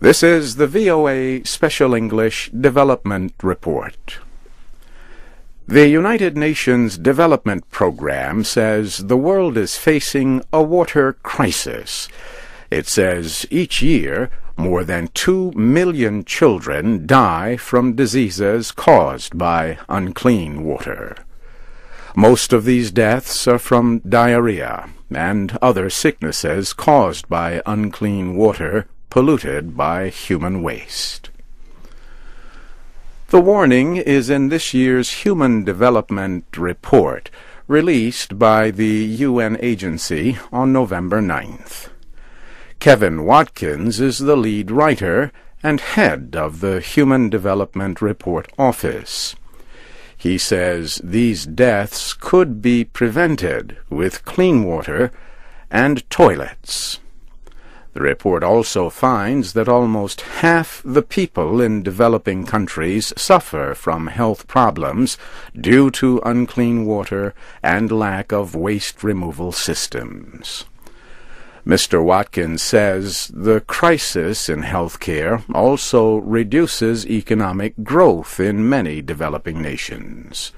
This is the VOA Special English Development Report. The United Nations Development Program says the world is facing a water crisis. It says each year more than 2 million children die from diseases caused by unclean water. Most of these deaths are from diarrhea and other sicknesses caused by unclean water polluted by human waste. The warning is in this year's Human Development Report, released by the UN agency on November 9th. Kevin Watkins is the lead writer and head of the Human Development Report Office. He says these deaths could be prevented with clean water and toilets. The report also finds that almost half the people in developing countries suffer from health problems due to unclean water and lack of waste removal systems. Mr. Watkins says the crisis in health care also reduces economic growth in many developing nations.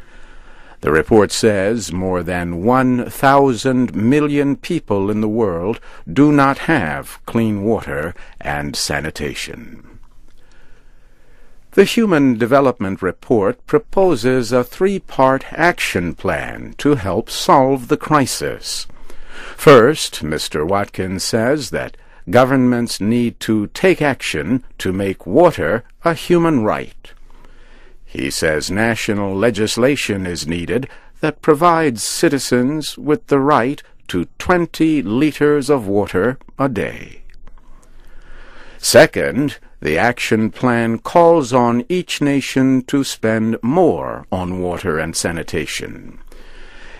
The report says more than 1,000 million people in the world do not have clean water and sanitation. The Human Development Report proposes a 3-part action plan to help solve the crisis. First, Mr. Watkins says that governments need to take action to make water a human right. He says national legislation is needed that provides citizens with the right to 20 liters of water a day. Second, the action plan calls on each nation to spend more on water and sanitation.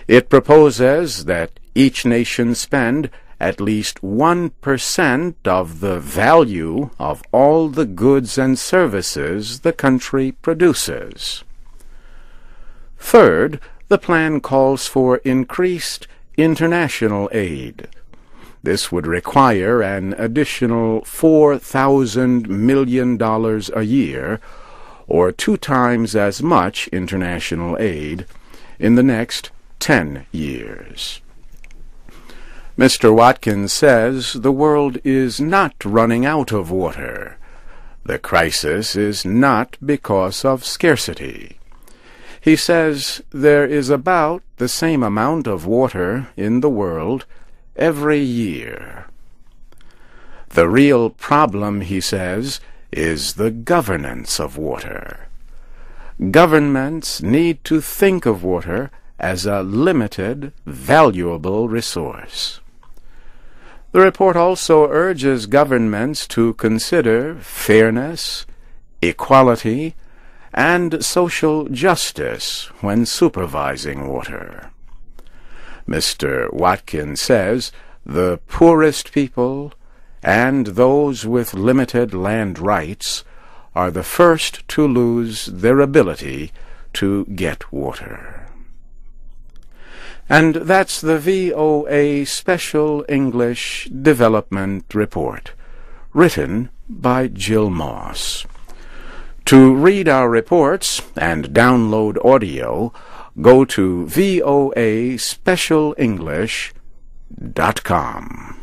It proposes that each nation spend at least 1% of the value of all the goods and services the country produces. Third, the plan calls for increased international aid. This would require an additional $4,000 million a year, or 2 times as much international aid, in the next 10 years. Mr. Watkins says the world is not running out of water. The crisis is not because of scarcity. He says there is about the same amount of water in the world every year. The real problem, he says, is the governance of water. Governments need to think of water as a limited, valuable resource. The report also urges governments to consider fairness, equality, and social justice when supervising water. Mr. Watkins says the poorest people and those with limited land rights are the first to lose their ability to get water. And that's the VOA Special English Development Report, written by Jill Moss. To read our reports and download audio, go to voaspecialenglish.com.